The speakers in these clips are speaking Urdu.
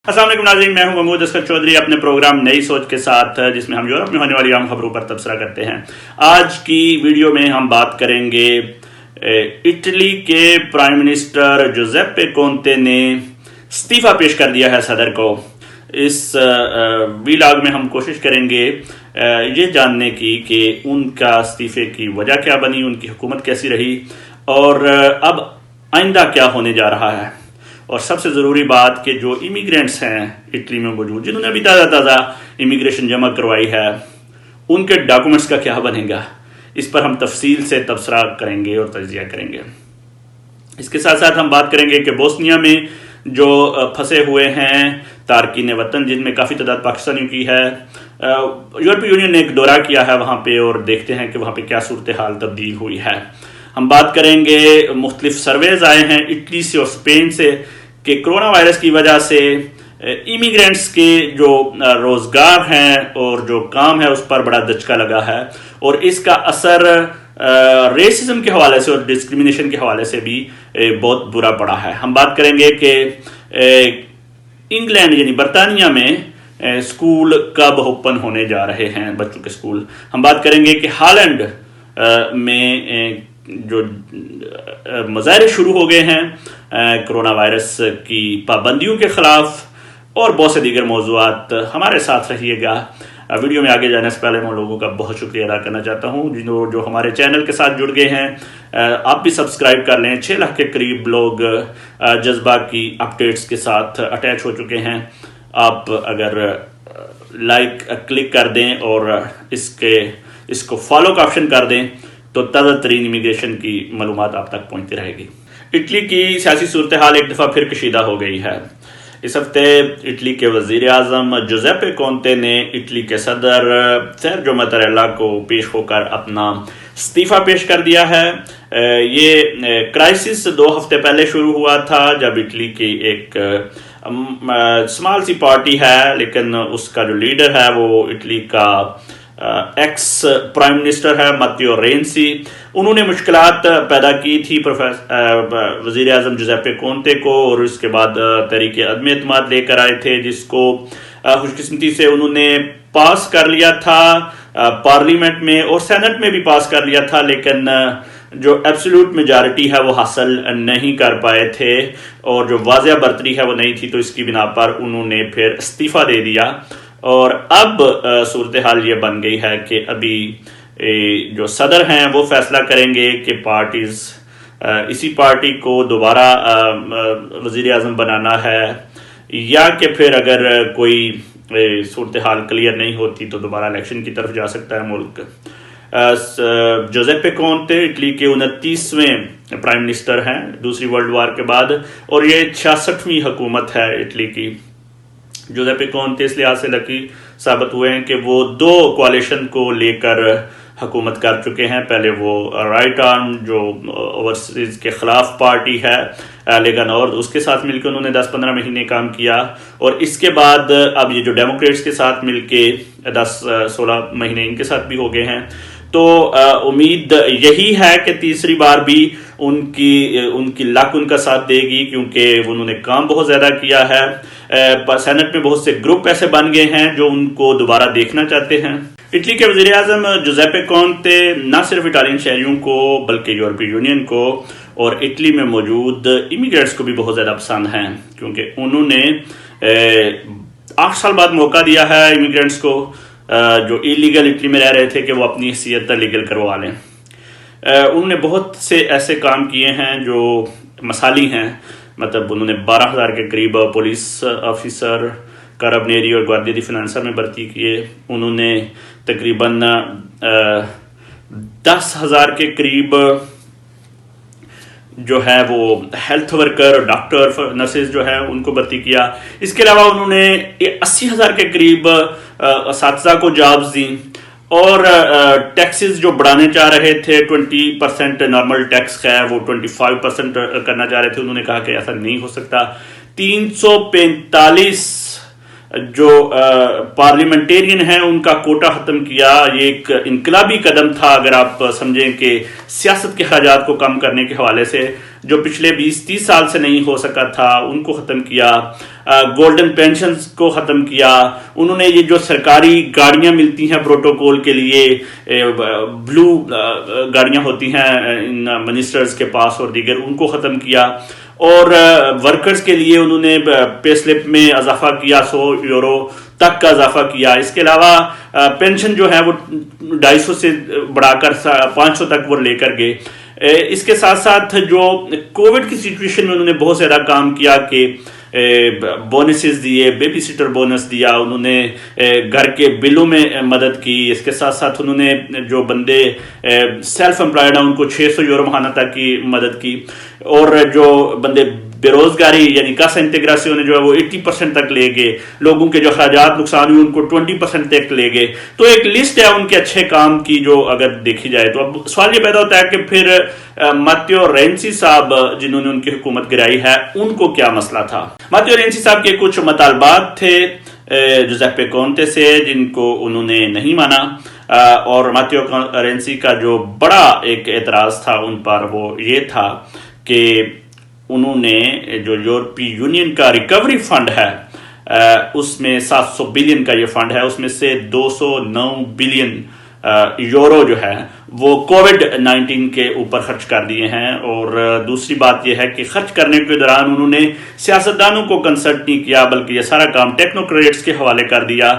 السلام علیکم ناظرین، میں ہوں محمود اسکر چودھری اپنے پروگرام نئی سوچ کے ساتھ، جس میں ہم یورپ میں ہونے والی عام خبروں پر تبصرہ کرتے ہیں۔ آج کی ویڈیو میں ہم بات کریں گے اٹلی کے پرائم منسٹر جوزیپے کونتے نے استعفیٰ پیش کر دیا ہے صدر کو۔ اس ویلاگ میں ہم کوشش کریں گے یہ جاننے کی کہ ان کا استعفے کی وجہ کیا بنی، ان کی حکومت کیسی رہی اور اب آئندہ کیا ہونے جا رہا ہے، اور سب سے ضروری بات کہ جو امیگرینٹس ہیں اٹلی میں موجود، جنہوں نے ابھی تازہ امیگریشن جمع کروائی ہے، ان کے ڈاکومنٹس کا کیا بنے گا، اس پر ہم تفصیل سے تبصرہ کریں گے اور تجزیہ کریں گے۔ اس کے ساتھ ساتھ ہم بات کریں گے کہ بوسنیا میں جو پھنسے ہوئے ہیں تارکین وطن، جن میں کافی تعداد پاکستانیوں کی ہے، یورپی یونین نے ایک دورہ کیا ہے وہاں پہ، اور دیکھتے ہیں کہ وہاں پہ کیا صورتحال تبدیل ہوئی ہے۔ ہم بات کریں گے، مختلف سرویز آئے ہیں اٹلی سے اور اسپین سے کہ کرونا وائرس کی وجہ سے امیگرینٹس کے جو روزگار ہیں اور جو کام ہے اس پر بڑا دھچکا لگا ہے، اور اس کا اثر ریسزم کے حوالے سے اور ڈسکریمنیشن کے حوالے سے بھی بہت برا پڑا ہے۔ ہم بات کریں گے کہ انگلینڈ یعنی برطانیہ میں اسکول کب اوپن ہونے جا رہے ہیں، بچوں کے اسکول۔ ہم بات کریں گے کہ ہالینڈ میں جو مظاہرے شروع ہو گئے ہیں کرونا وائرس کی پابندیوں کے خلاف، اور بہت سے دیگر موضوعات۔ ہمارے ساتھ رہیے گا۔ ویڈیو میں آگے جانے سے پہلے میں لوگوں کا بہت شکریہ ادا کرنا چاہتا ہوں جو ہمارے چینل کے ساتھ جڑ گئے ہیں۔ آپ بھی سبسکرائب کر لیں۔ 6 لاکھ کے قریب لوگ جذبہ کی اپڈیٹس کے ساتھ اٹیچ ہو چکے ہیں۔ آپ اگر لائک کلک کر دیں اور اس کو فالو کا آپشن کر دیں تو تازہ ترین امیگریشن کی معلومات آپ تک پہنچتی رہے گی۔ اٹلی کی سیاسی صورتحال ایک دفعہ پھر کشیدہ ہو گئی ہے۔ اس ہفتے اٹلی کے وزیر اعظم جوزیپے کونتے نے اٹلی کے صدر سیرجیو ماتاریلا کو پیش ہو کر اپنا استعفیٰ پیش کر دیا ہے۔ یہ کرائسس 2 ہفتے پہلے شروع ہوا تھا، جب اٹلی کی ایک اسمال سی پارٹی ہے، لیکن اس کا جو لیڈر ہے وہ اٹلی کا ایکس پرائم منسٹر ہے ماتیو رینسی۔ انہوں نے مشکلات پیدا کی تھی وزیر اعظم جوزیپے کونتے کو، اور اس کے بعد تحریک عدم اعتماد لے کر آئے تھے، جس کو خوش قسمتی سے انہوں نے پاس کر لیا تھا پارلیمنٹ میں، اور سینٹ میں بھی پاس کر لیا تھا، لیکن جو ایبسولوٹ میجارٹی ہے وہ حاصل نہیں کر پائے تھے، اور جو واضح برتری ہے وہ نہیں تھی، تو اس کی بنا پر انہوں نے پھر استعفیٰ دے دیا۔ اور اب صورتحال یہ بن گئی ہے کہ ابھی جو صدر ہیں وہ فیصلہ کریں گے کہ پارٹیز اسی پارٹی کو دوبارہ وزیر اعظم بنانا ہے، یا کہ پھر اگر کوئی صورتحال کلیئر نہیں ہوتی تو دوبارہ الیکشن کی طرف جا سکتا ہے ملک۔ جوزیپے کونتے اٹلی کے 29ویں پرائم منسٹر ہیں دوسری ورلڈ وار کے بعد، اور یہ 66ویں حکومت ہے اٹلی کی۔ جوزیپے کونتے اس لحاظ سے لکی ثابت ہوئے ہیں کہ وہ 2 کوalition کو لے کر حکومت کر چکے ہیں۔ پہلے وہ رائٹ آرم جو اوورسیز کے خلاف پارٹی ہے لیگن، اور اس کے ساتھ مل کے انہوں نے 10-15 مہینے کام کیا، اور اس کے بعد اب یہ جو ڈیموکریٹس کے ساتھ مل کے 10-16 مہینے ان کے ساتھ بھی ہو گئے ہیں۔ تو امید یہی ہے کہ تیسری بار بھی ان کی لک ان کا ساتھ دے گی، کیونکہ انہوں نے کام بہت زیادہ کیا ہے۔ سینٹ میں بہت سے گروپ ایسے بن گئے ہیں جو ان کو دوبارہ دیکھنا چاہتے ہیں۔ اٹلی کے وزیر اعظم جوزیپے کونتے نہ صرف اٹالین شہریوں کو بلکہ یورپی یونین کو اور اٹلی میں موجود امیگرینٹس کو بھی بہت زیادہ پسند ہیں، کیونکہ انہوں نے 8 سال بعد موقع دیا ہے امیگرینٹس کو جو ایلیگل اٹلی میں رہ رہے تھے کہ وہ اپنی حیثیت لیگل کروا لیں۔ انہوں نے بہت سے ایسے کام کیے ہیں جو مثالی ہیں، مطلب انہوں نے 12,000 کے قریب پولیس آفیسر، کارابینیری اور گواردیا دی فینانسا میں بھرتی کیے۔ انہوں نے تقریباً 10,000 کے قریب جو ہے وہ ہیلتھ ورکر، ڈاکٹر، نرسز جو ہے ان کو بھرتی کیا۔ اس کے علاوہ انہوں نے 80,000 کے قریب اساتذہ کو جابز دیں، اور ٹیکسز جو بڑھانے چاہ رہے تھے 20% نارمل ٹیکس ہے وہ 25% کرنا چاہ رہے تھے، انہوں نے کہا کہ ایسا نہیں ہو سکتا۔ 345 جو پارلیمنٹیرین ہیں ان کا کوٹا ختم کیا. یہ ایک انقلابی قدم تھا اگر آپ سمجھیں کہ سیاست کے اخراجات کو کم کرنے کے حوالے سے, جو پچھلے 20-30 سال سے نہیں ہو سکا تھا ان کو ختم کیا. گولڈن پینشنز کو ختم کیا. انہوں نے یہ جو سرکاری گاڑیاں ملتی ہیں پروٹوکول کے لیے, بلو گاڑیاں ہوتی ہیں منسٹرز کے پاس اور دیگر, ان کو ختم کیا. اور ورکرز کے لیے انہوں نے پے سلپ میں اضافہ کیا, 100 یورو تک کا اضافہ کیا. اس کے علاوہ پینشن جو ہے وہ 250 سے بڑھا کر 500 تک وہ لے کر گئے. اس کے ساتھ ساتھ جو کووڈ کی سچویشن میں انہوں نے بہت زیادہ کام کیا کہ بونسز دیے, بیبی سیٹر بونس دیا, انہوں نے گھر کے بلوں میں مدد کی. اس کے ساتھ ساتھ انہوں نے جو بندے سیلف امپلائڈ ہیں ان کو 600 یورو ماہانہ تک کی مدد کی, اور جو بندے بے روزگاری یعنی کاسا انٹیگراسیون جو ہے وہ 80% تک لے گئے. لوگوں کے جو اخراجات نقصان ہوئے ان کو 20% تک لے گئے. تو ایک لسٹ ہے ان کے اچھے کام کی جو اگر دیکھی جائے تو اب سوال یہ پیدا ہوتا ہے کہ پھر ماتیو رینسی صاحب جنہوں نے ان کی حکومت گرائی ہے ان کو کیا مسئلہ تھا. ماتیو رینسی صاحب کے کچھ مطالبات تھے جوزیپے کونتے سے جن کو انہوں نے نہیں مانا, اور ماتیو رینسی کا جو بڑا ایک اعتراض تھا ان پر وہ یہ تھا کہ انہوں نے جو یورپی یونین کا ریکوری فنڈ ہے اس میں 700 بلین کا یہ فنڈ ہے, اس میں سے 209 بلین یورو جو ہے وہ کووڈ 19 کے اوپر خرچ کر دیے ہیں. اور دوسری بات یہ ہے کہ خرچ کرنے کے دوران انہوں نے سیاستدانوں کو کنسلٹ نہیں کیا بلکہ یہ سارا کام ٹیکنوکریٹس کے حوالے کر دیا.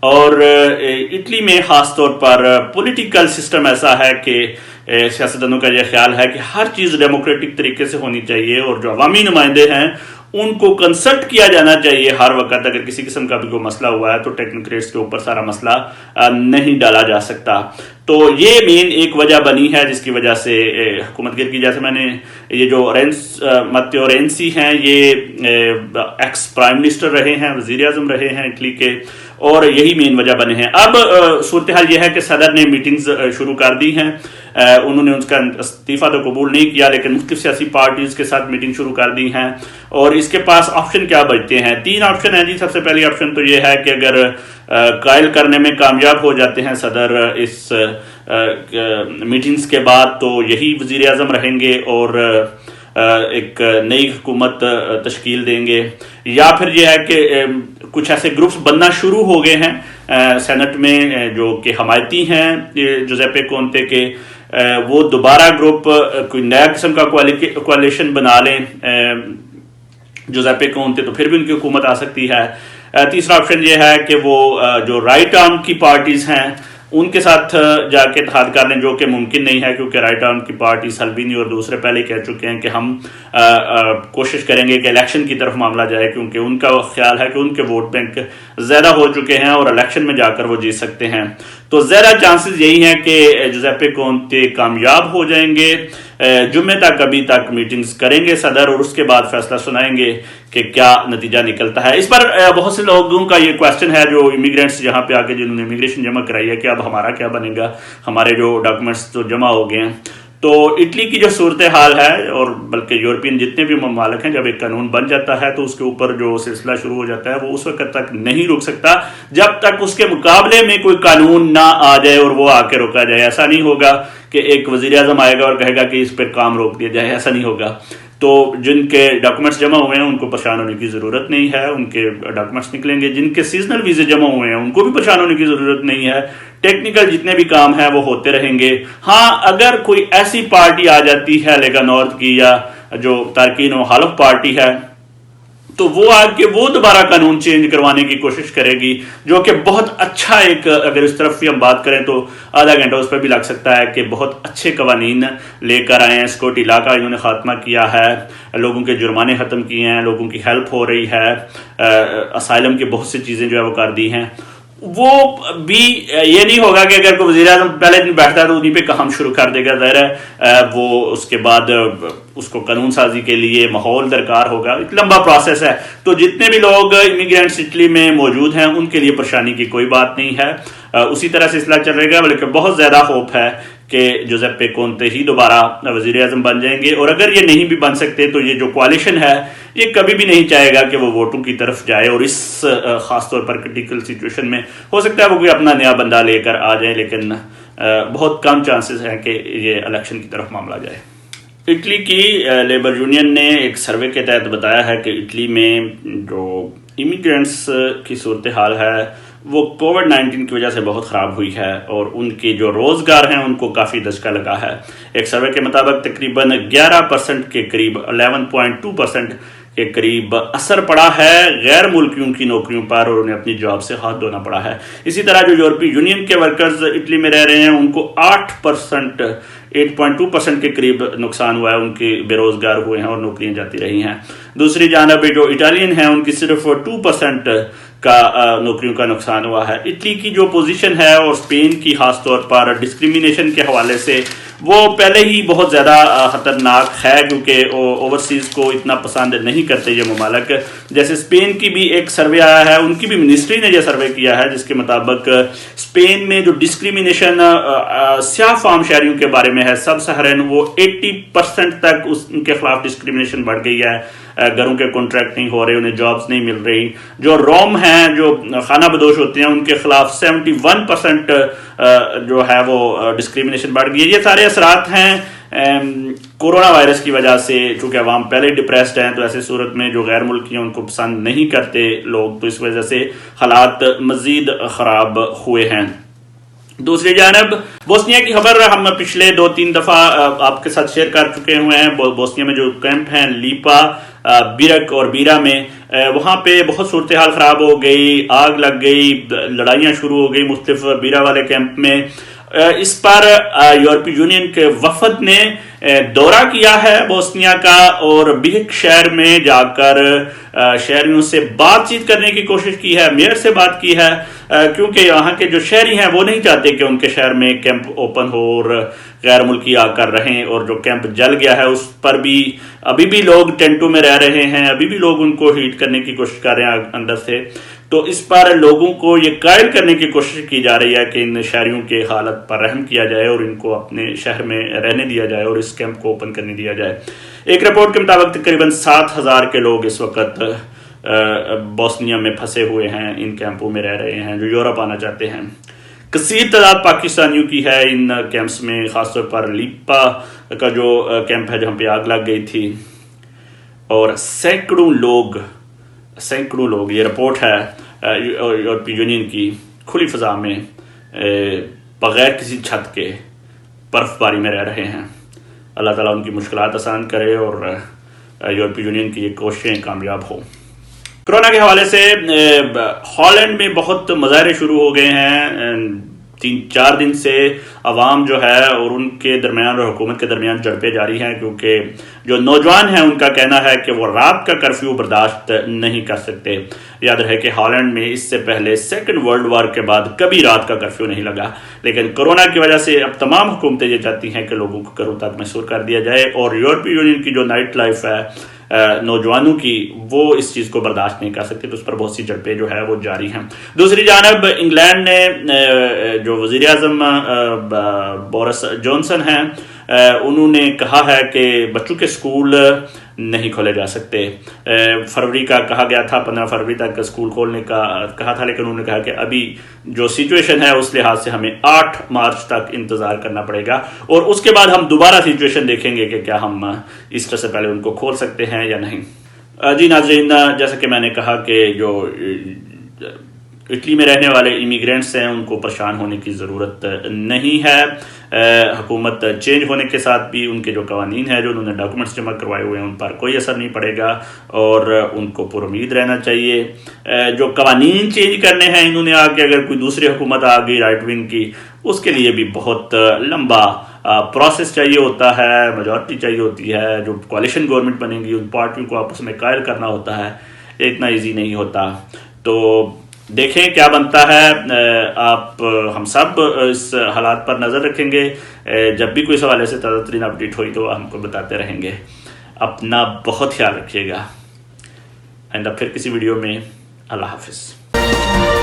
اور اٹلی میں خاص طور پر پولیٹیکل سسٹم ایسا ہے کہ سیاستدانوں کا یہ خیال ہے کہ ہر چیز ڈیموکریٹک طریقے سے ہونی چاہیے, اور جو عوامی نمائندے ہیں ان کو کنسلٹ کیا جانا چاہیے ہر وقت. اگر کسی قسم کا بھی کوئی مسئلہ ہوا ہے تو ٹیکنوکریٹس کے اوپر سارا مسئلہ نہیں ڈالا جا سکتا. تو یہ مین ایک وجہ بنی ہے جس کی وجہ سے حکومت گر کی. جیسے میں نے یہ جو ماتیو رینسی ہیں یہ ایکس پرائم منسٹر رہے ہیں, وزیر اعظم رہے ہیں اٹلی کے, اور یہی مین وجہ بنے ہیں. اب صورتحال یہ ہے کہ صدر نے میٹنگز شروع کر دی ہیں. انہوں نے اس کا استعفیٰ تو قبول نہیں کیا لیکن مختلف سیاسی پارٹیز کے ساتھ میٹنگ شروع کر دی ہیں. اور اس کے پاس آپشن کیا بچتے ہیں؟ 3 آپشن ہیں جی. سب سے پہلی آپشن تو یہ ہے کہ اگر قائل کرنے میں کامیاب ہو جاتے ہیں صدر اس میٹنگز کے بعد تو یہی وزیر اعظم رہیں گے اور ایک نئی حکومت تشکیل دیں گے. یا پھر یہ ہے کہ کچھ ایسے گروپس بننا شروع ہو گئے ہیں سینٹ میں جو کہ حمایتی ہیں جوزیپے کونتے کے, وہ دوبارہ گروپ کوئی نیا قسم کا کوalition بنا لیں جوزیپے کونتے تو پھر بھی ان کی حکومت آ سکتی ہے. تیسرا آپشن یہ ہے کہ وہ جو رائٹ آرم کی پارٹیز ہیں ان کے ساتھ جا کے اتحاد کر لیں, جو کہ ممکن نہیں ہے کیونکہ رائٹ آرم کی پارٹی سلوینی اور دوسرے پہلے کہہ چکے ہیں کہ ہم کوشش کریں گے کہ الیکشن کی طرف معاملہ جائے, کیونکہ ان کا خیال ہے کہ ان کے ووٹ بینک زیادہ ہو چکے ہیں اور الیکشن میں جا کر وہ جیت سکتے ہیں. تو زیادہ چانسز یہی ہیں کہ جوزیپے کونتے کامیاب ہو جائیں گے. جمعے تک ابھی تک میٹنگز کریں گے صدر اور اس کے بعد فیصلہ سنائیں گے کہ کیا نتیجہ نکلتا ہے. اس پر بہت سے لوگوں کا یہ کویسچن ہے جو امیگرینٹس جہاں پہ آ کے جنہوں نے امیگریشن جمع کرائی ہے کہ اب ہمارا کیا بنے گا, ہمارے جو ڈاکومنٹس تو جمع ہو گئے ہیں. تو اٹلی کی جو صورتحال ہے اور بلکہ یورپین جتنے بھی ممالک ہیں, جب ایک قانون بن جاتا ہے تو اس کے اوپر جو سلسلہ شروع ہو جاتا ہے وہ اس وقت تک نہیں رک سکتا جب تک اس کے مقابلے میں کوئی قانون نہ آ جائے اور وہ آ کے روکا جائے. ایسا نہیں ہوگا کہ ایک وزیر اعظم آئے گا اور کہے گا کہ اس پہ کام روک دیا جائے, ایسا نہیں ہوگا. تو جن کے ڈاکومنٹس جمع ہوئے ہیں ان کو پریشان ہونے کی ضرورت نہیں ہے, ان کے ڈاکومنٹس نکلیں گے. جن کے سیزنل ویزے جمع ہوئے ہیں ان کو بھی پریشان ہونے کی ضرورت نہیں ہے. ٹیکنیکل جتنے بھی کام ہیں وہ ہوتے رہیں گے. ہاں اگر کوئی ایسی پارٹی آ جاتی ہے لیگا نارتھ کی یا جو تارکین و حلف پارٹی ہے تو وہ آ کے وہ دوبارہ قانون چینج کروانے کی کوشش کرے گی, جو کہ بہت اچھا ایک اگر اس طرف بھی ہم بات کریں تو آدھا گھنٹہ اس پہ بھی لگ سکتا ہے کہ بہت اچھے قوانین لے کر آئے ہیں. سکوٹی علاقہ انہوں نے خاتمہ کیا ہے, لوگوں کے جرمانے ختم کیے ہیں, لوگوں کی ہیلپ ہو رہی ہے, اسائلم کی بہت سی چیزیں جو ہے وہ کر دی ہیں. وہ بھی یہ نہیں ہوگا کہ اگر کوئی وزیر اعظم پہلے دن بیٹھتا ہے تو انہیں پہ کام شروع کر دے گا. ظاہر ہے وہ اس کے بعد اس کو قانون سازی کے لیے ماحول درکار ہوگا, ایک لمبا پروسیس ہے. تو جتنے بھی لوگ امیگرینٹس اٹلی میں موجود ہیں ان کے لیے پریشانی کی کوئی بات نہیں ہے, اسی طرح سلسلہ چل رہے گا. بلکہ بہت زیادہ ہوپ ہے کہ جوزیپے کونتے ہی دوبارہ وزیر اعظم بن جائیں گے، اور اگر یہ نہیں بھی بن سکتے تو یہ جو کوalition ہے یہ کبھی بھی نہیں چاہے گا کہ وہ ووٹوں کی طرف جائے، اور اس خاص طور پر کرٹیکل سچویشن میں ہو سکتا ہے وہ کوئی اپنا نیا بندہ لے کر آ جائے، لیکن بہت کم چانسز ہیں کہ یہ الیکشن کی طرف معاملہ جائے۔ اٹلی کی لیبر یونین نے ایک سروے کے تحت بتایا ہے کہ اٹلی میں جو امیگرینٹس کی صورتحال ہے وہ کووڈ-19 کی وجہ سے بہت خراب ہوئی ہے، اور ان کے جو روزگار ہیں ان کو کافی دھچکا لگا ہے۔ ایک سروے کے مطابق تقریباً 11% کے قریب 11.2% کے قریب اثر پڑا ہے غیر ملکیوں کی نوکریوں پر، اور انہیں اپنی جاب سے ہاتھ دھونا پڑا ہے۔ اسی طرح جو یورپی یونین کے ورکرز اٹلی میں رہ رہے ہیں ان کو 8.2% کے قریب نقصان ہوا ہے، ان کے بے روزگار ہوئے ہیں اور نوکریاں جاتی رہی ہیں۔ دوسری جانب جو اٹالین ہیں ان کی صرف 2% کا نوکریوں کا نقصان ہوا ہے۔ اٹلی کی جو پوزیشن ہے اور اسپین کی خاص طور پر ڈسکریمنیشن کے حوالے سے وہ پہلے ہی بہت زیادہ خطرناک ہے، کیونکہ اوورسیز کو اتنا پسند نہیں کرتے یہ ممالک۔ جیسے اسپین کی بھی ایک سروے آیا ہے، ان کی بھی منسٹری نے یہ سروے کیا ہے، جس کے مطابق اسپین میں جو ڈسکریمنیشن سیاہ فام شہریوں کے بارے میں ہے سب سہرن، وہ 80% تک ان کے خلاف ڈسکریمنیشن بڑھ گئی ہے۔ گھروں کے کانٹریکٹ نہیں ہو رہے، انہیں جابز نہیں مل رہی۔ جو روم ہیں، جو خانہ بدوش ہوتے ہیں، ان کے خلاف 71% جو ہے وہ ڈسکریمنیشن بڑھ گئی ہے۔ یہ سارے اثرات ہیں کورونا وائرس کی وجہ سے، چونکہ عوام پہلے ڈپریسڈ ہیں، تو ایسے صورت میں جو غیر ملکی ہیں ان کو پسند نہیں کرتے لوگ، تو اس وجہ سے حالات مزید خراب ہوئے ہیں۔ دوسری جانب بوسنیا کی خبر ہم پچھلے 2-3 دفعہ آپ کے ساتھ شیئر کر چکے ہوئے ہیں۔ بوسنیا میں جو کیمپ ہیں لیپا، بیرک اور بیرا میں، وہاں پہ بہت صورتحال خراب ہو گئی، آگ لگ گئی، لڑائیاں شروع ہو گئی مختلف بیرا والے کیمپ میں۔ اس پر یورپی یونین کے وفد نے دورہ کیا ہے بوسنیا کا، اور بیرک شہر میں جا کر شہریوں سے بات چیت کرنے کی کوشش کی ہے، میئر سے بات کی ہے، کیونکہ یہاں کے جو شہری ہیں وہ نہیں چاہتے کہ ان کے شہر میں کیمپ اوپن ہو اور غیر ملکی آ کر رہیں، اور جو کیمپ جل گیا ہے اس پر بھی ابھی بھی لوگ ٹینٹوں میں رہ رہے ہیں، ابھی بھی لوگ ان کو ہیٹ کرنے کی کوشش کر رہے ہیں اندر سے۔ تو اس پر لوگوں کو یہ قائل کرنے کی کوشش کی جا رہی ہے کہ ان شہریوں کے حالت پر رحم کیا جائے اور ان کو اپنے شہر میں رہنے دیا جائے اور اس کیمپ کو اوپن کرنے دیا جائے۔ ایک رپورٹ کے مطابق تقریباً 7,000 کے لوگ اس وقت بوسنیا میں پھنسے ہوئے ہیں، ان کیمپوں میں رہ رہے ہیں، جو یورپ آنا چاہتے ہیں۔ کثیر تعداد پاکستانیوں کی ہے ان کیمپس میں، خاص طور پر لیپا کا جو کیمپ ہے جہاں پہ آگ لگ گئی تھی، اور سینکڑوں لوگ، یہ رپورٹ ہے یورپی یونین کی، کھلی فضا میں بغیر کسی چھت کے برف باری میں رہ رہے ہیں۔ اللہ تعالیٰ ان کی مشکلات آسان کرے اور یورپی یونین کی یہ کوششیں کامیاب ہوں۔ کرونا کے حوالے سے ہالینڈ میں بہت مظاہرے شروع ہو گئے ہیں 3-4 دن سے۔ عوام جو ہے اور ان کے درمیان اور حکومت کے درمیان جھڑپیں جاری ہیں، کیونکہ جو نوجوان ہیں ان کا کہنا ہے کہ وہ رات کا کرفیو برداشت نہیں کر سکتے۔ یاد رہے کہ ہالینڈ میں اس سے پہلے سیکنڈ ورلڈ وار کے بعد کبھی رات کا کرفیو نہیں لگا، لیکن کورونا کی وجہ سے اب تمام حکومتیں یہ چاہتی ہیں کہ لوگوں کو گھروں تک محصور کر دیا جائے، اور یورپی یونین کی جو نائٹ لائف ہے نوجوانوں کی، وہ اس چیز کو برداشت نہیں کر سکتے، تو اس پر بہت سی جھڑپیں جو ہے وہ جاری ہیں۔ دوسری جانب انگلینڈ نے جو وزیر اعظم بورس جانسن ہیں، انہوں نے کہا ہے کہ بچوں کے اسکول نہیں کھولے جا سکتے۔ فروری کا کہا گیا تھا، 15 فروری تک اسکول کھولنے کا کہا تھا، لیکن انہوں نے کہا کہ ابھی جو سچویشن ہے اس لحاظ سے ہمیں 8 مارچ تک انتظار کرنا پڑے گا، اور اس کے بعد ہم دوبارہ سچویشن دیکھیں گے کہ کیا ہم ایسٹر سے پہلے ان کو کھول سکتے ہیں یا نہیں۔ جی ناظرین، جیسا کہ میں نے کہا کہ جو اٹلی میں رہنے والے امیگرینٹس ہیں ان کو پریشان ہونے کی ضرورت نہیں ہے۔ حکومت چینج ہونے کے ساتھ بھی ان کے جو قوانین ہیں، جو انہوں نے ڈاکومنٹس جمع کروائے ہوئے ہیں، ان پر کوئی اثر نہیں پڑے گا، اور ان کو پر امید رہنا چاہیے۔ جو قوانین چینج کرنے ہیں انہوں نے آ کے، اگر کوئی دوسری حکومت آ گئی رائٹ ونگ کی، اس کے لیے بھی بہت لمبا پروسیس چاہیے ہوتا ہے، میجورٹی چاہیے ہوتی ہے۔ جو کوalition گورنمنٹ بنے گی ان پارٹیوں کو آپس میں قائل کرنا ہوتا ہے، اتنا ایزی نہیں ہوتا۔ تو دیکھیں کیا بنتا ہے۔ آپ ہم سب اس حالات پر نظر رکھیں گے، جب بھی کوئی حوالے سے تازہ ترین اپڈیٹ ہوئی تو ہم کو بتاتے رہیں گے۔ اپنا بہت خیال رکھیے گا، آئندہ پھر کسی ویڈیو میں۔ اللہ حافظ۔